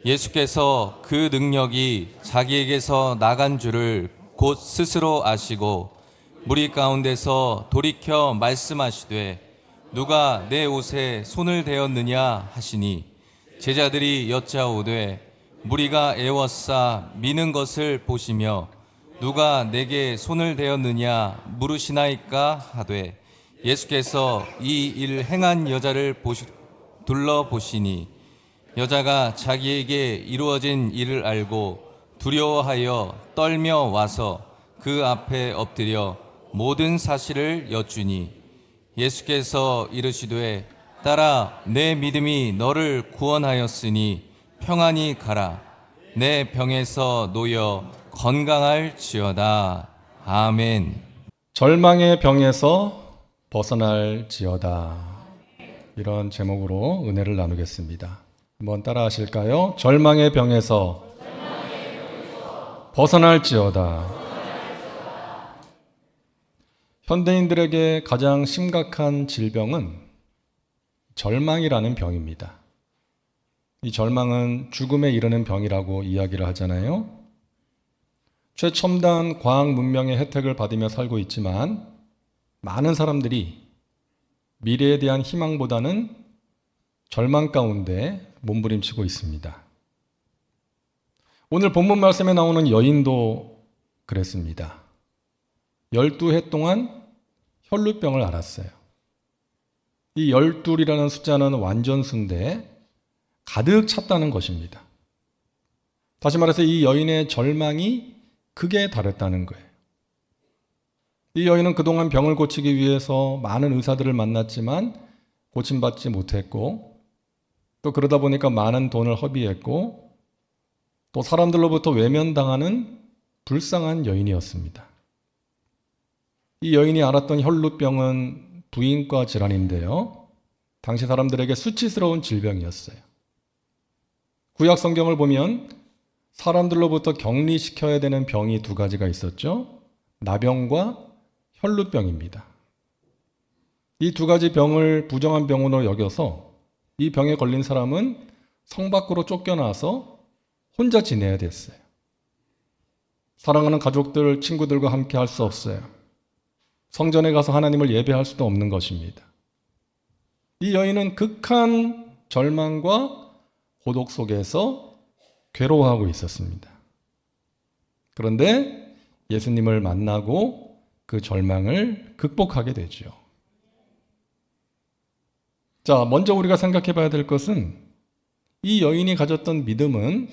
예수께서 그 능력이 자기에게서 나간 줄을 곧 스스로 아시고 무리 가운데서 돌이켜 말씀하시되 누가 내 옷에 손을 대었느냐 하시니 제자들이 여짜오되 무리가 애워싸 미는 것을 보시며 누가 내게 손을 대었느냐 물으시나이까 하되 예수께서 이 일 행한 여자를 둘러보시니 여자가 자기에게 이루어진 일을 알고 두려워하여 떨며 와서 그 앞에 엎드려 모든 사실을 여쭈니 예수께서 이르시되 딸아 내 믿음이 너를 구원하였으니 평안히 가라 내 병에서 놓여 건강할지어다. 아멘. 절망의 병에서 벗어날지어다. 이런 제목으로 은혜를 나누겠습니다. 한번 따라 하실까요? 절망의 병에서 벗어날지어다. 현대인들에게 가장 심각한 질병은 절망이라는 병입니다. 이 절망은 죽음에 이르는 병이라고 이야기를 하잖아요. 최첨단 과학 문명의 혜택을 받으며 살고 있지만 많은 사람들이 미래에 대한 희망보다는 절망 가운데 몸부림치고 있습니다. 오늘 본문 말씀에 나오는 여인도 그랬습니다. 12해 동안 혈루병을 앓았어요. 이 12이라는 숫자는 완전수인데 가득 찼다는 것입니다. 다시 말해서 이 여인의 절망이 극에 달했다는 거예요. 이 여인은 그동안 병을 고치기 위해서 많은 의사들을 만났지만 고침받지 못했고 또 그러다 보니까 많은 돈을 허비했고 또 사람들로부터 외면당하는 불쌍한 여인이었습니다. 이 여인이 앓았던 혈루병은 부인과 질환인데요. 당시 사람들에게 수치스러운 질병이었어요. 구약 성경을 보면 사람들로부터 격리시켜야 되는 병이 두 가지가 있었죠. 나병과 혈루병입니다. 이 두 가지 병을 부정한 병으로 여겨서 이 병에 걸린 사람은 성 밖으로 쫓겨나서 혼자 지내야 됐어요. 사랑하는 가족들, 친구들과 함께 할 수 없어요. 성전에 가서 하나님을 예배할 수도 없는 것입니다. 이 여인은 극한 절망과 고독 속에서 괴로워하고 있었습니다. 그런데 예수님을 만나고 그 절망을 극복하게 되죠. 자, 먼저 우리가 생각해 봐야 될 것은 이 여인이 가졌던 믿음은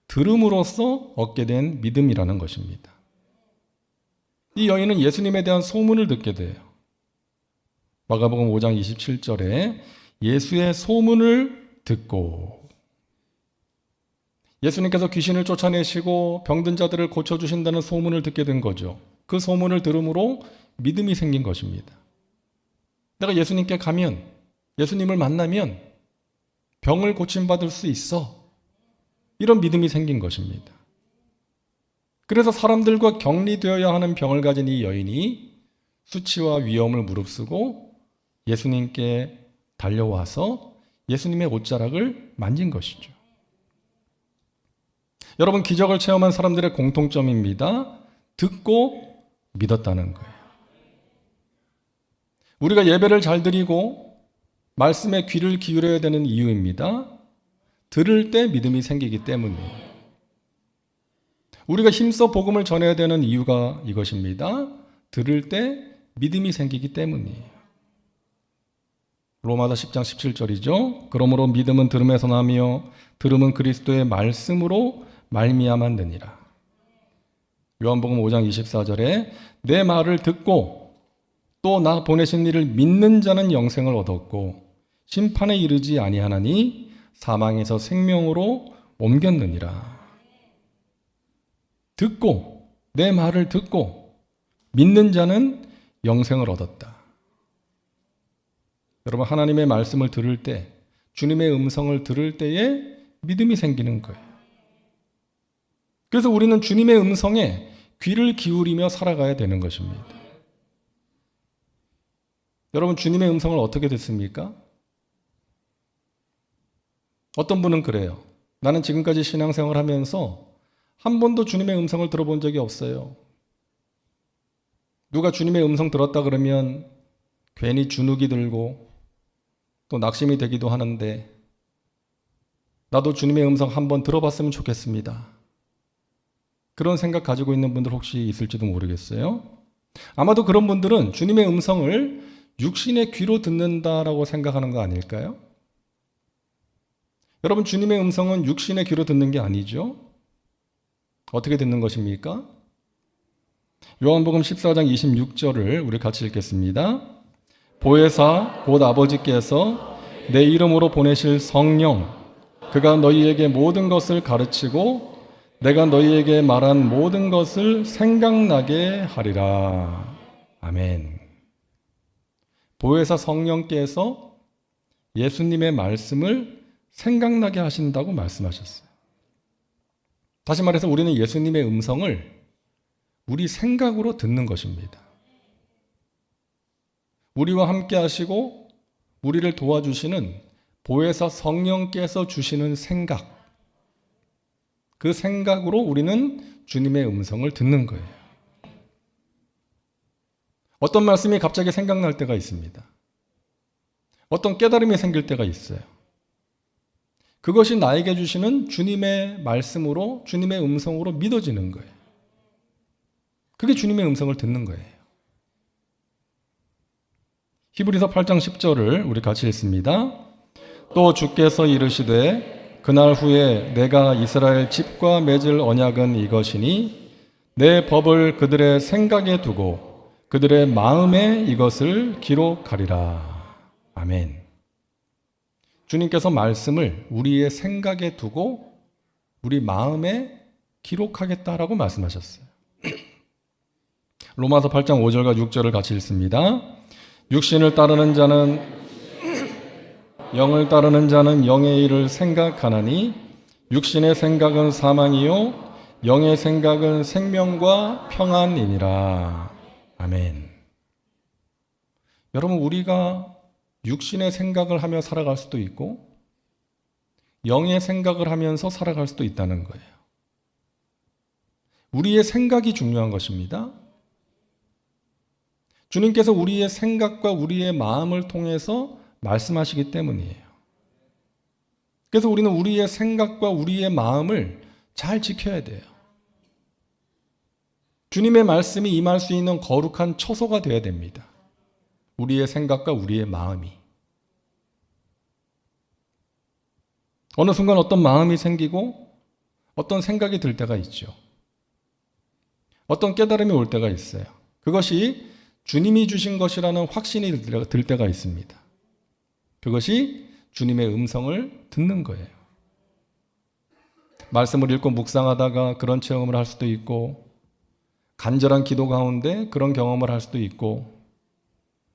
들음으로써 얻게 된 믿음이라는 것입니다. 이 여인은 예수님에 대한 소문을 듣게 돼요. 마가복음 5장 27절에 예수의 소문을 듣고 예수님께서 귀신을 쫓아내시고 병든 자들을 고쳐주신다는 소문을 듣게 된 거죠. 그 소문을 들음으로 믿음이 생긴 것입니다. 내가 예수님께 가면, 예수님을 만나면 병을 고침받을 수 있어. 이런 믿음이 생긴 것입니다. 그래서 사람들과 격리되어야 하는 병을 가진 이 여인이 수치와 위험을 무릅쓰고 예수님께 달려와서 예수님의 옷자락을 만진 것이죠. 여러분, 기적을 체험한 사람들의 공통점입니다. 듣고 믿었다는 거예요. 우리가 예배를 잘 드리고 말씀에 귀를 기울여야 되는 이유입니다. 들을 때 믿음이 생기기 때문이에요. 우리가 힘써 복음을 전해야 되는 이유가 이것입니다. 들을 때 믿음이 생기기 때문이에요. 로마서 10장 17절이죠. 그러므로 믿음은 들음에서 나며 들음은 그리스도의 말씀으로 말미암았느니라. 요한복음 5장 24절에 내 말을 듣고 또 나 보내신 이를 믿는 자는 영생을 얻었고 심판에 이르지 아니하나니 사망에서 생명으로 옮겼느니라. 듣고 내 말을 듣고 믿는 자는 영생을 얻었다. 여러분, 하나님의 말씀을 들을 때, 주님의 음성을 들을 때에 믿음이 생기는 거예요. 그래서 우리는 주님의 음성에 귀를 기울이며 살아가야 되는 것입니다. 여러분, 주님의 음성을 어떻게 듣습니까? 어떤 분은 그래요. 나는 지금까지 신앙생활 하면서 한 번도 주님의 음성을 들어본 적이 없어요. 누가 주님의 음성 들었다 그러면 괜히 주눅이 들고 또 낙심이 되기도 하는데 나도 주님의 음성 한번 들어봤으면 좋겠습니다. 그런 생각 가지고 있는 분들 혹시 있을지도 모르겠어요. 아마도 그런 분들은 주님의 음성을 육신의 귀로 듣는다라고 생각하는 거 아닐까요? 여러분, 주님의 음성은 육신의 귀로 듣는 게 아니죠. 어떻게 듣는 것입니까? 요한복음 14장 26절을 우리 같이 읽겠습니다. 보혜사 곧 아버지께서 내 이름으로 보내실 성령 그가 너희에게 모든 것을 가르치고 내가 너희에게 말한 모든 것을 생각나게 하리라. 아멘. 보혜사 성령께서 예수님의 말씀을 생각나게 하신다고 말씀하셨어요. 다시 말해서 우리는 예수님의 음성을 우리 생각으로 듣는 것입니다. 우리와 함께 하시고 우리를 도와주시는 보혜사 성령께서 주시는 생각, 그 생각으로 우리는 주님의 음성을 듣는 거예요. 어떤 말씀이 갑자기 생각날 때가 있습니다. 어떤 깨달음이 생길 때가 있어요. 그것이 나에게 주시는 주님의 말씀으로, 주님의 음성으로 믿어지는 거예요. 그게 주님의 음성을 듣는 거예요. 히브리서 8장 10절을 우리 같이 읽습니다. 또 주께서 이르시되 그날 후에 내가 이스라엘 집과 맺을 언약은 이것이니 내 법을 그들의 생각에 두고 그들의 마음에 이것을 기록하리라. 아멘. 주님께서 말씀을 우리의 생각에 두고 우리 마음에 기록하겠다라고 말씀하셨어요. 로마서 8장 5절과 6절을 같이 읽습니다. 육신을 따르는 자는 영을 따르는 자는 영의 일을 생각하나니 육신의 생각은 사망이요 영의 생각은 생명과 평안이니라. 아멘. 여러분, 우리가 육신의 생각을 하며 살아갈 수도 있고 영의 생각을 하면서 살아갈 수도 있다는 거예요. 우리의 생각이 중요한 것입니다. 주님께서 우리의 생각과 우리의 마음을 통해서 말씀하시기 때문이에요. 그래서 우리는 우리의 생각과 우리의 마음을 잘 지켜야 돼요. 주님의 말씀이 임할 수 있는 거룩한 처소가 되어야 됩니다. 우리의 생각과 우리의 마음이. 어느 순간 어떤 마음이 생기고 어떤 생각이 들 때가 있죠. 어떤 깨달음이 올 때가 있어요. 그것이 주님이 주신 것이라는 확신이 들 때가 있습니다. 그것이 주님의 음성을 듣는 거예요. 말씀을 읽고 묵상하다가 그런 체험을 할 수도 있고 간절한 기도 가운데 그런 경험을 할 수도 있고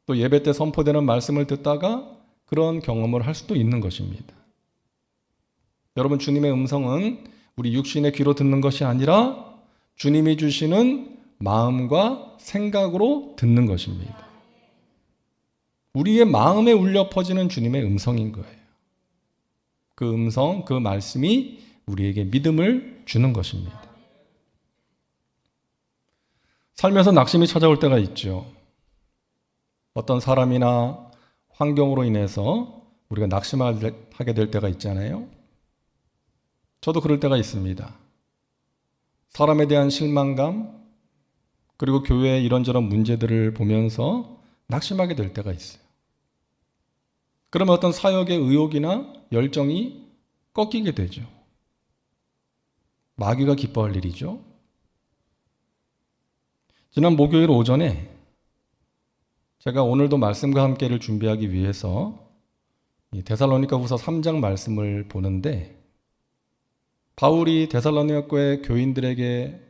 또 예배 때 선포되는 말씀을 듣다가 그런 경험을 할 수도 있는 것입니다. 여러분, 주님의 음성은 우리 육신의 귀로 듣는 것이 아니라 주님이 주시는 마음과 생각으로 듣는 것입니다. 우리의 마음에 울려 퍼지는 주님의 음성인 거예요. 그 음성, 그 말씀이 우리에게 믿음을 주는 것입니다. 살면서 낙심이 찾아올 때가 있죠. 어떤 사람이나 환경으로 인해서 우리가 낙심하게 될 때가 있잖아요. 저도 그럴 때가 있습니다. 사람에 대한 실망감, 그리고 교회의 이런저런 문제들을 보면서 낙심하게 될 때가 있어요. 그러면 어떤 사역의 의욕이나 열정이 꺾이게 되죠. 마귀가 기뻐할 일이죠. 지난 목요일 오전에 제가 오늘도 말씀과 함께를 준비하기 위해서 데살로니가후서 3장 말씀을 보는데 바울이 데살로니가 교회 교인들에게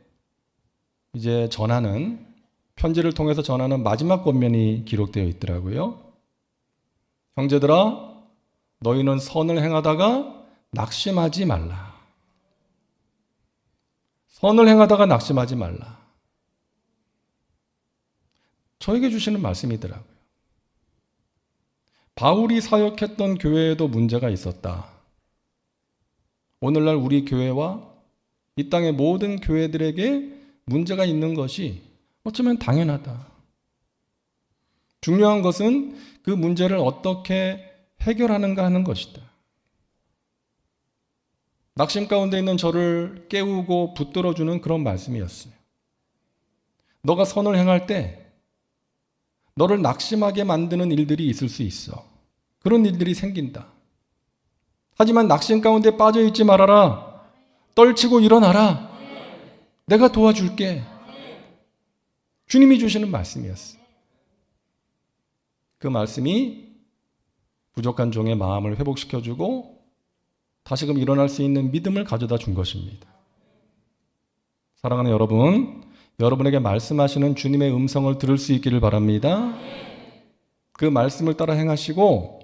이제 전하는 편지를 통해서 전하는 마지막 권면이 기록되어 있더라고요. 형제들아, 너희는 선을 행하다가 낙심하지 말라. 선을 행하다가 낙심하지 말라. 저에게 주시는 말씀이더라고요. 바울이 사역했던 교회에도 문제가 있었다. 오늘날 우리 교회와 이 땅의 모든 교회들에게 문제가 있는 것이 어쩌면 당연하다. 중요한 것은 그 문제를 어떻게 해결하는가 하는 것이다. 낙심 가운데 있는 저를 깨우고 붙들어주는 그런 말씀이었어요. 너가 선을 행할 때 너를 낙심하게 만드는 일들이 있을 수 있어. 그런 일들이 생긴다. 하지만 낙심 가운데 빠져있지 말아라. 떨치고 일어나라. 내가 도와줄게. 주님이 주시는 말씀이었어요. 그 말씀이 부족한 종의 마음을 회복시켜주고 다시금 일어날 수 있는 믿음을 가져다 준 것입니다. 사랑하는 여러분, 여러분에게 말씀하시는 주님의 음성을 들을 수 있기를 바랍니다. 그 말씀을 따라 행하시고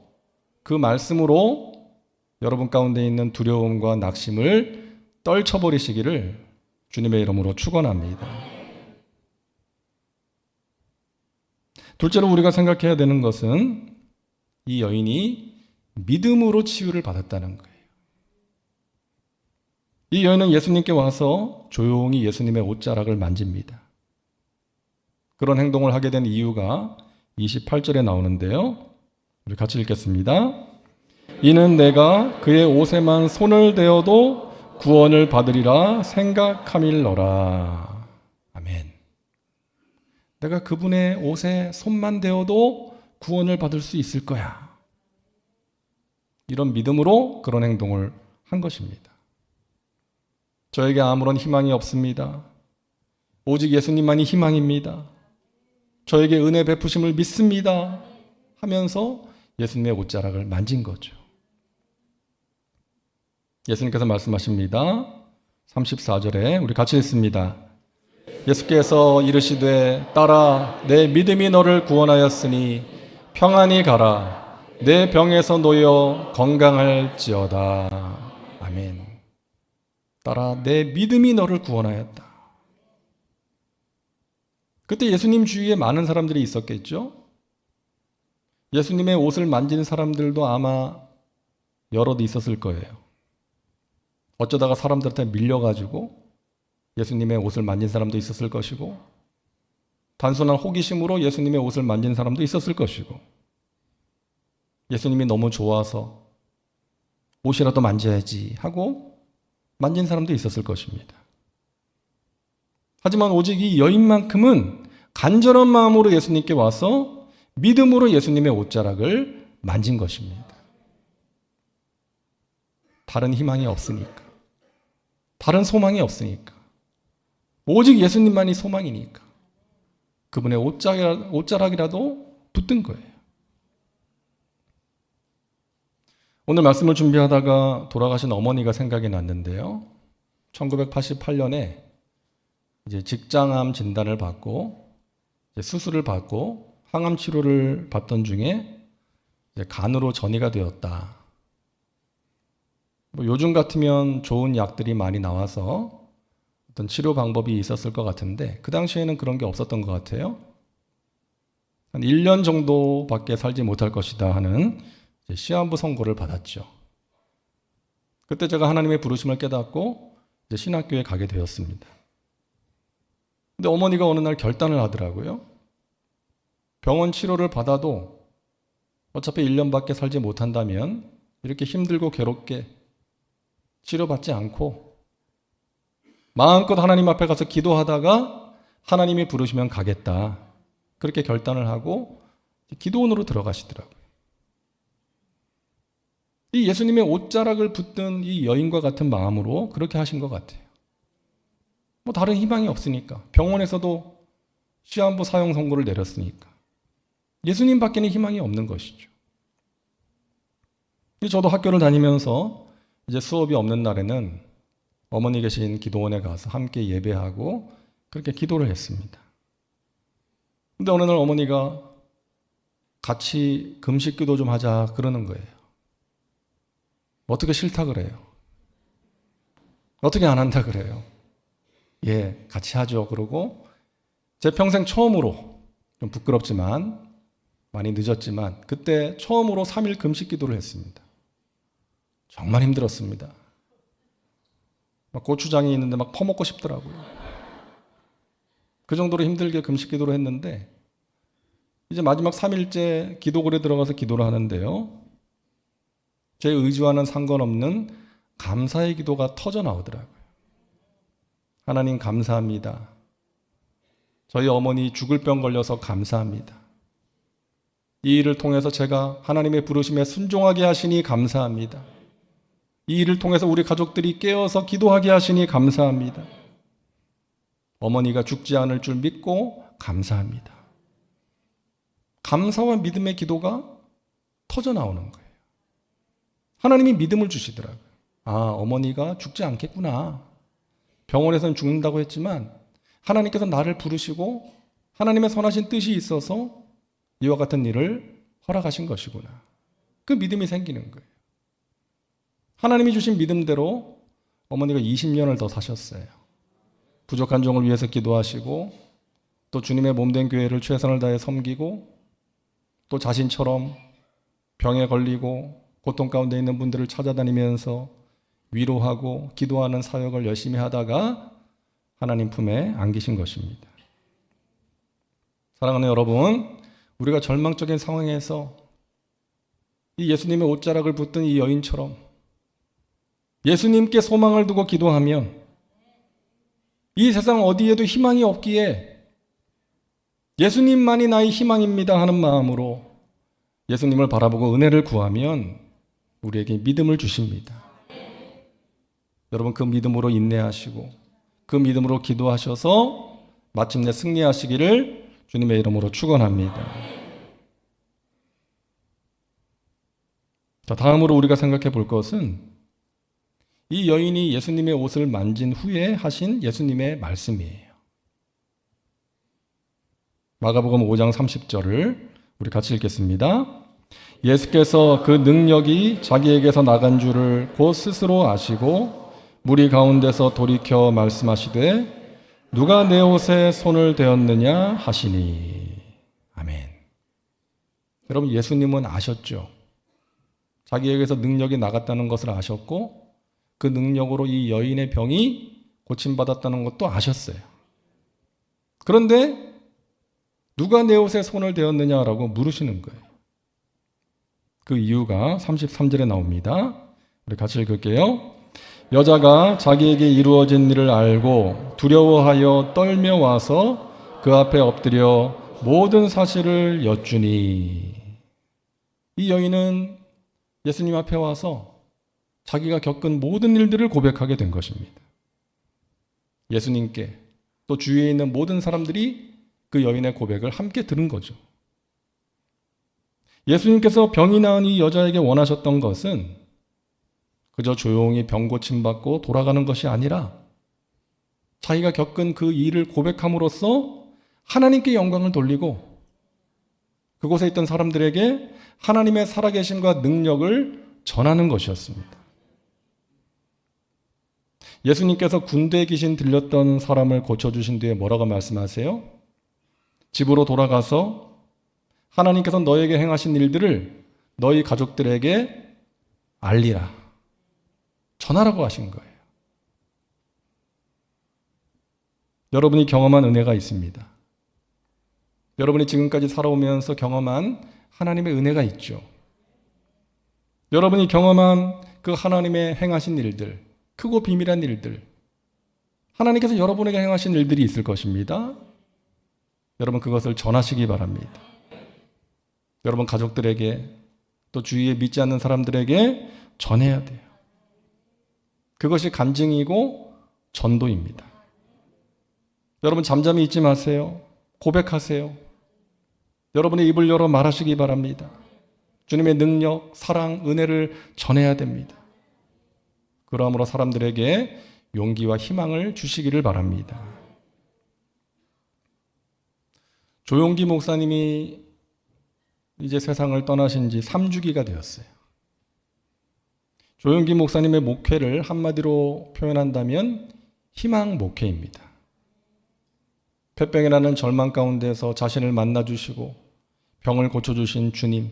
그 말씀으로 여러분 가운데 있는 두려움과 낙심을 떨쳐버리시기를 주님의 이름으로 축원합니다. 둘째로 우리가 생각해야 되는 것은 이 여인이 믿음으로 치유를 받았다는 거예요. 이 여인은 예수님께 와서 조용히 예수님의 옷자락을 만집니다. 그런 행동을 하게 된 이유가 28절에 나오는데요. 우리 같이 읽겠습니다. 이는 내가 그의 옷에만 손을 대어도 구원을 받으리라 생각함일러라. 아멘. 내가 그분의 옷에 손만 대어도 구원을 받을 수 있을 거야. 이런 믿음으로 그런 행동을 한 것입니다. 저에게 아무런 희망이 없습니다. 오직 예수님만이 희망입니다. 저에게 은혜 베푸심을 믿습니다. 하면서 예수님의 옷자락을 만진 거죠. 예수님께서 말씀하십니다. 34절에 우리 같이 읽습니다. 예수께서 이르시되 딸아 내 믿음이 너를 구원하였으니 평안히 가라. 내 병에서 놓여 건강할지어다. 아멘. 딸아 내 믿음이 너를 구원하였다. 그때 예수님 주위에 많은 사람들이 있었겠죠? 예수님의 옷을 만진 사람들도 아마 여럿 있었을 거예요. 어쩌다가 사람들한테 밀려가지고 예수님의 옷을 만진 사람도 있었을 것이고 단순한 호기심으로 예수님의 옷을 만진 사람도 있었을 것이고 예수님이 너무 좋아서 옷이라도 만져야지 하고 만진 사람도 있었을 것입니다. 하지만 오직 이 여인만큼은 간절한 마음으로 예수님께 와서 믿음으로 예수님의 옷자락을 만진 것입니다. 다른 희망이 없으니까. 다른 소망이 없으니까. 오직 예수님만이 소망이니까. 그분의 옷자락이라도 붙든 거예요. 오늘 말씀을 준비하다가 돌아가신 어머니가 생각이 났는데요. 1988년에 이제 직장암 진단을 받고 이제 수술을 받고 항암 치료를 받던 중에 이제 간으로 전이가 되었다. 요즘 같으면 좋은 약들이 많이 나와서 어떤 치료 방법이 있었을 것 같은데 그 당시에는 그런 게 없었던 것 같아요. 한 1년 정도밖에 살지 못할 것이다 하는 시한부 선고를 받았죠. 그때 제가 하나님의 부르심을 깨닫고 이제 신학교에 가게 되었습니다. 근데 어머니가 어느 날 결단을 하더라고요. 병원 치료를 받아도 어차피 1년밖에 살지 못한다면 이렇게 힘들고 괴롭게 치료받지 않고 마음껏 하나님 앞에 가서 기도하다가 하나님이 부르시면 가겠다. 그렇게 결단을 하고 기도원으로 들어가시더라고요. 이 예수님의 옷자락을 붙든 이 여인과 같은 마음으로 그렇게 하신 것 같아요. 뭐 다른 희망이 없으니까. 병원에서도 시한부 사형 선고를 내렸으니까. 예수님밖에는 희망이 없는 것이죠. 저도 학교를 다니면서 이제 수업이 없는 날에는 어머니 계신 기도원에 가서 함께 예배하고 그렇게 기도를 했습니다. 근데 어느 날 어머니가 같이 금식 기도 좀 하자 그러는 거예요. 어떻게 싫다 그래요? 어떻게 안 한다 그래요? 예, 같이 하죠. 그러고 제 평생 처음으로 좀 부끄럽지만 많이 늦었지만 그때 처음으로 3일 금식 기도를 했습니다. 정말 힘들었습니다. 막 고추장이 있는데 막 퍼먹고 싶더라고요. 그 정도로 힘들게 금식 기도를 했는데 이제 마지막 3일째 기도굴에 들어가서 기도를 하는데요. 제 의지와는 상관없는 감사의 기도가 터져 나오더라고요. 하나님 감사합니다. 저희 어머니 죽을 병 걸려서 감사합니다. 이 일을 통해서 제가 하나님의 부르심에 순종하게 하시니 감사합니다. 이 일을 통해서 우리 가족들이 깨어서 기도하게 하시니 감사합니다. 어머니가 죽지 않을 줄 믿고 감사합니다. 감사와 믿음의 기도가 터져 나오는 거예요. 하나님이 믿음을 주시더라고요. 아, 어머니가 죽지 않겠구나. 병원에서는 죽는다고 했지만 하나님께서 나를 부르시고 하나님의 선하신 뜻이 있어서 이와 같은 일을 허락하신 것이구나. 그 믿음이 생기는 거예요. 하나님이 주신 믿음대로 어머니가 20년을 더 사셨어요. 부족한 종을 위해서 기도하시고 또 주님의 몸된 교회를 최선을 다해 섬기고 또 자신처럼 병에 걸리고 고통 가운데 있는 분들을 찾아다니면서 위로하고 기도하는 사역을 열심히 하다가 하나님 품에 안기신 것입니다. 사랑하는 여러분, 우리가 절망적인 상황에서 이 예수님의 옷자락을 붙든 이 여인처럼 예수님께 소망을 두고 기도하면 이 세상 어디에도 희망이 없기에 예수님만이 나의 희망입니다 하는 마음으로 예수님을 바라보고 은혜를 구하면 우리에게 믿음을 주십니다. 여러분, 그 믿음으로 인내하시고 그 믿음으로 기도하셔서 마침내 승리하시기를 주님의 이름으로 축원합니다. 자, 다음으로 우리가 생각해 볼 것은 이 여인이 예수님의 옷을 만진 후에 하신 예수님의 말씀이에요. 마가복음 5장 30절을 우리 같이 읽겠습니다. 예수께서 그 능력이 자기에게서 나간 줄을 곧 스스로 아시고 무리 가운데서 돌이켜 말씀하시되 누가 내 옷에 손을 대었느냐 하시니. 아멘. 여러분, 예수님은 아셨죠? 자기에게서 능력이 나갔다는 것을 아셨고 그 능력으로 이 여인의 병이 고침받았다는 것도 아셨어요. 그런데 누가 내 옷에 손을 대었느냐라고 물으시는 거예요. 그 이유가 33절에 나옵니다. 우리 같이 읽을게요. 여자가 자기에게 이루어진 일을 알고 두려워하여 떨며 와서 그 앞에 엎드려 모든 사실을 여쭈니. 이 여인은 예수님 앞에 와서 자기가 겪은 모든 일들을 고백하게 된 것입니다. 예수님께 또 주위에 있는 모든 사람들이 그 여인의 고백을 함께 들은 거죠. 예수님께서 병이 나은 이 여자에게 원하셨던 것은 그저 조용히 병 고침받고 돌아가는 것이 아니라 자기가 겪은 그 일을 고백함으로써 하나님께 영광을 돌리고 그곳에 있던 사람들에게 하나님의 살아계심과 능력을 전하는 것이었습니다. 예수님께서 군대 귀신 들렸던 사람을 고쳐주신 뒤에 뭐라고 말씀하세요? 집으로 돌아가서 하나님께서 너에게 행하신 일들을 너희 가족들에게 알리라. 전하라고 하신 거예요. 여러분이 경험한 은혜가 있습니다. 여러분이 지금까지 살아오면서 경험한 하나님의 은혜가 있죠. 여러분이 경험한 그 하나님의 행하신 일들, 크고 비밀한 일들, 하나님께서 여러분에게 행하신 일들이 있을 것입니다. 여러분 그것을 전하시기 바랍니다. 여러분 가족들에게 또 주위에 믿지 않는 사람들에게 전해야 돼요. 그것이 간증이고 전도입니다. 여러분 잠잠히 있지 마세요. 고백하세요. 여러분의 입을 열어 말하시기 바랍니다. 주님의 능력, 사랑, 은혜를 전해야 됩니다. 그러므로 사람들에게 용기와 희망을 주시기를 바랍니다. 조용기 목사님이 이제 세상을 떠나신 지 3주기가 되었어요. 조용기 목사님의 목회를 한마디로 표현한다면 희망 목회입니다. 폐병이라는 절망 가운데서 자신을 만나주시고 병을 고쳐주신 주님,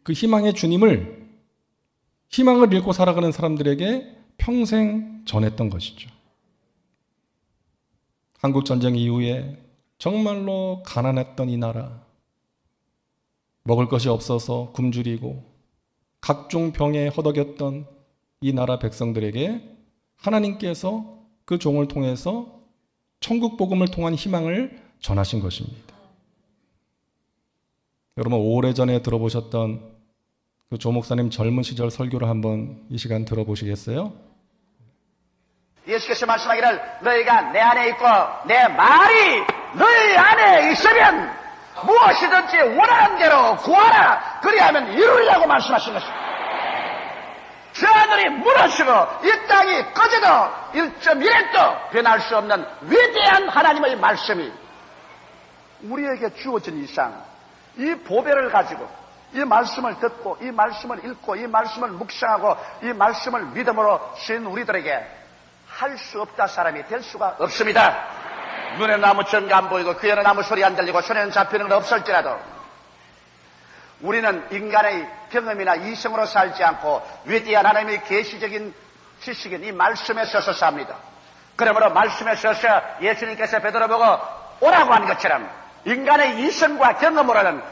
그 희망의 주님을 희망을 잃고 살아가는 사람들에게 평생 전했던 것이죠. 한국전쟁 이후에 정말로 가난했던 이 나라, 먹을 것이 없어서 굶주리고 각종 병에 허덕였던 이 나라 백성들에게 하나님께서 그 종을 통해서 천국 복음을 통한 희망을 전하신 것입니다. 여러분 오래전에 들어보셨던 그 조 목사님 젊은 시절 설교를 한번 이 시간 들어보시겠어요? 예수께서 말씀하기를 너희가 내 안에 있고 내 말이 너희 안에 있으면 무엇이든지 원하는 대로 구하라. 그리하면 이루려고 말씀하신 것입니다. 저 하늘이 무너지고 이 땅이 꺼져도 1.1도 변할 수 없는 위대한 하나님의 말씀이 우리에게 주어진 이상 이 보배를 가지고 이 말씀을 듣고 이 말씀을 읽고 이 말씀을 묵상하고 이 말씀을 믿음으로 신 우리들에게 할 수 없다 사람이 될 수가 없습니다. 눈에는 아무 증거 안 보이고 귀에는 아무 소리 안 들리고 손에는 잡히는 건 없을지라도 우리는 인간의 경험이나 이성으로 살지 않고 위대한 하나님의 계시적인 지식인 이 말씀에 서서 삽니다. 그러므로 말씀에 서서 예수님께서 베드로 보고 오라고 한 것처럼 인간의 이성과 경험으로는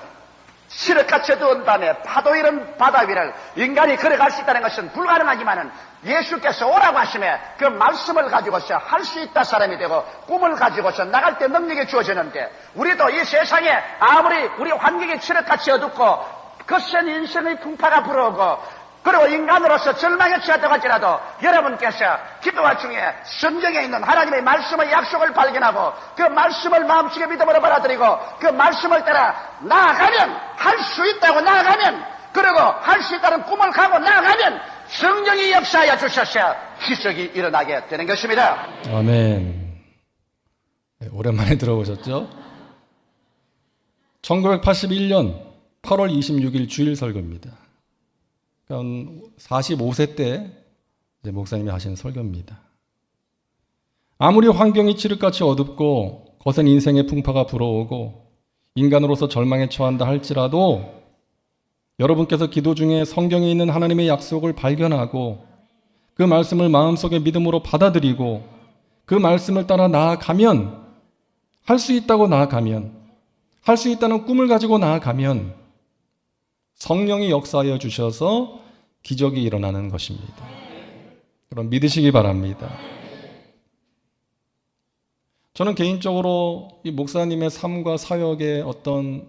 시력같이 어두운 밤에 파도 이런 바다 위를 인간이 걸어갈 수 있다는 것은 불가능하지만은 예수께서 오라고 하심에 그 말씀을 가지고서 할 수 있다 사람이 되고 꿈을 가지고서 나갈 때 능력이 주어지는데 우리도 이 세상에 아무리 우리 환경이 시력같이 어둡고 거센 인생의 풍파가 불어오고 그리고 인간으로서 절망에 처했다고 할지라도 여러분께서 기도와 중에 성경에 있는 하나님의 말씀의 약속을 발견하고 그 말씀을 마음속에 믿음으로 받아들이고 그 말씀을 따라 나아가면 할 수 있다고 나아가면 그리고 할 수 있다는 꿈을 가고 나아가면 성령이 역사하여 주셔서 기적이 일어나게 되는 것입니다. 아멘. 네, 오랜만에 들어보셨죠? 1981년 8월 26일 주일 설교입니다. 그러니까 45세 때 이제 목사님이 하신 설교입니다. 아무리 환경이 칠흑같이 어둡고 거센 인생의 풍파가 불어오고 인간으로서 절망에 처한다 할지라도 여러분께서 기도 중에 성경에 있는 하나님의 약속을 발견하고 그 말씀을 마음속에 믿음으로 받아들이고 그 말씀을 따라 나아가면 할 수 있다고 나아가면 할 수 있다는 꿈을 가지고 나아가면 성령이 역사하여 주셔서 기적이 일어나는 것입니다. 그럼 믿으시기 바랍니다. 저는 개인적으로 이 목사님의 삶과 사역에 어떤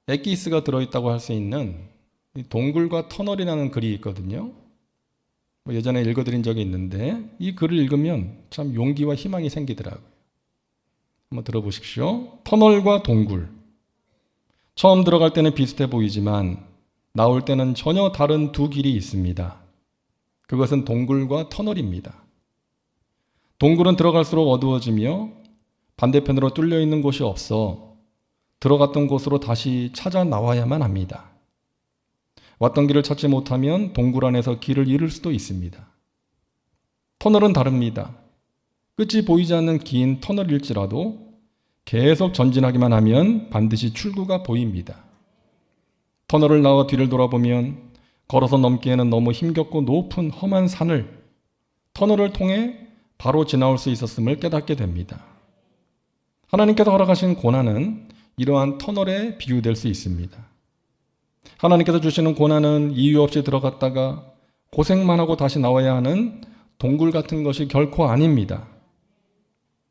엑기스가 들어있다고 할 수 있는 이 동굴과 터널이라는 글이 있거든요. 예전에 읽어드린 적이 있는데 이 글을 읽으면 참 용기와 희망이 생기더라고요. 한번 들어보십시오. 터널과 동굴. 처음 들어갈 때는 비슷해 보이지만 나올 때는 전혀 다른 두 길이 있습니다. 그것은 동굴과 터널입니다. 동굴은 들어갈수록 어두워지며 반대편으로 뚫려 있는 곳이 없어 들어갔던 곳으로 다시 찾아 나와야만 합니다. 왔던 길을 찾지 못하면 동굴 안에서 길을 잃을 수도 있습니다. 터널은 다릅니다. 끝이 보이지 않는 긴 터널일지라도 계속 전진하기만 하면 반드시 출구가 보입니다. 터널을 나와 뒤를 돌아보면 걸어서 넘기에는 너무 힘겹고 높은 험한 산을 터널을 통해 바로 지나올 수 있었음을 깨닫게 됩니다. 하나님께서 허락하신 고난은 이러한 터널에 비유될 수 있습니다. 하나님께서 주시는 고난은 이유 없이 들어갔다가 고생만 하고 다시 나와야 하는 동굴 같은 것이 결코 아닙니다.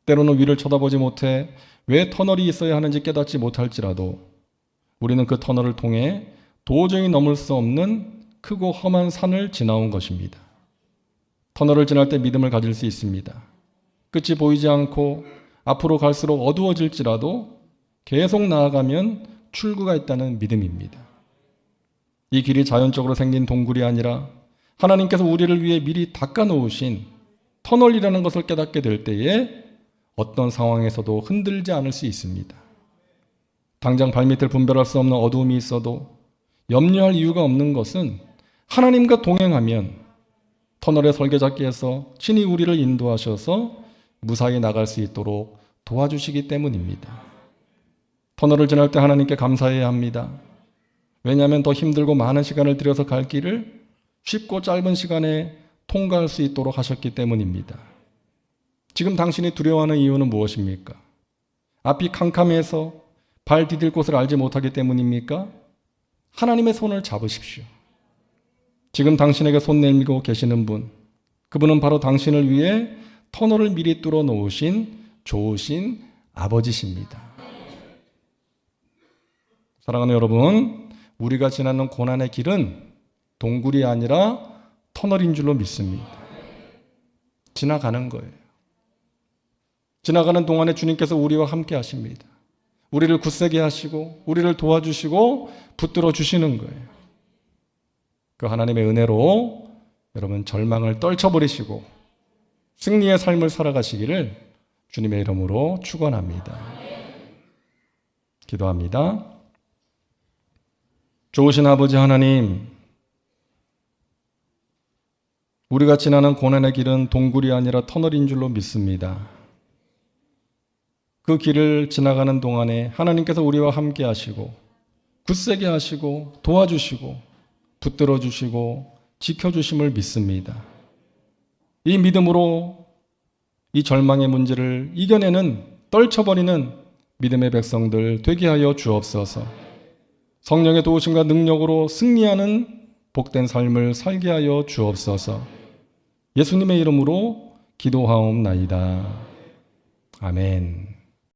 때로는 위를 쳐다보지 못해 왜 터널이 있어야 하는지 깨닫지 못할지라도 우리는 그 터널을 통해 도저히 넘을 수 없는 크고 험한 산을 지나온 것입니다. 터널을 지날 때 믿음을 가질 수 있습니다. 끝이 보이지 않고 앞으로 갈수록 어두워질지라도 계속 나아가면 출구가 있다는 믿음입니다. 이 길이 자연적으로 생긴 동굴이 아니라 하나님께서 우리를 위해 미리 닦아놓으신 터널이라는 것을 깨닫게 될 때에 어떤 상황에서도 흔들지 않을 수 있습니다. 당장 발밑을 분별할 수 없는 어두움이 있어도 염려할 이유가 없는 것은 하나님과 동행하면 터널의 설계자께서 친히 우리를 인도하셔서 무사히 나갈 수 있도록 도와주시기 때문입니다. 터널을 지날 때 하나님께 감사해야 합니다. 왜냐하면 더 힘들고 많은 시간을 들여서 갈 길을 쉽고 짧은 시간에 통과할 수 있도록 하셨기 때문입니다. 지금 당신이 두려워하는 이유는 무엇입니까? 앞이 캄캄해서 발 디딜 곳을 알지 못하기 때문입니까? 하나님의 손을 잡으십시오. 지금 당신에게 손 내밀고 계시는 분, 그분은 바로 당신을 위해 터널을 미리 뚫어 놓으신 좋으신 아버지십니다. 사랑하는 여러분, 우리가 지나는 고난의 길은 동굴이 아니라 터널인 줄로 믿습니다. 지나가는 거예요. 지나가는 동안에 주님께서 우리와 함께 하십니다. 우리를 굳세게 하시고 우리를 도와주시고 붙들어 주시는 거예요. 그 하나님의 은혜로 여러분 절망을 떨쳐버리시고 승리의 삶을 살아가시기를 주님의 이름으로 축원합니다. 기도합니다. 좋으신 아버지 하나님, 우리가 지나는 고난의 길은 동굴이 아니라 터널인 줄로 믿습니다. 그 길을 지나가는 동안에 하나님께서 우리와 함께 하시고 굳세게 하시고 도와주시고 붙들어 주시고 지켜주심을 믿습니다. 이 믿음으로 이 절망의 문제를 이겨내는 떨쳐버리는 믿음의 백성들 되게 하여 주옵소서. 성령의 도우심과 능력으로 승리하는 복된 삶을 살게 하여 주옵소서. 예수님의 이름으로 기도하옵나이다. 아멘.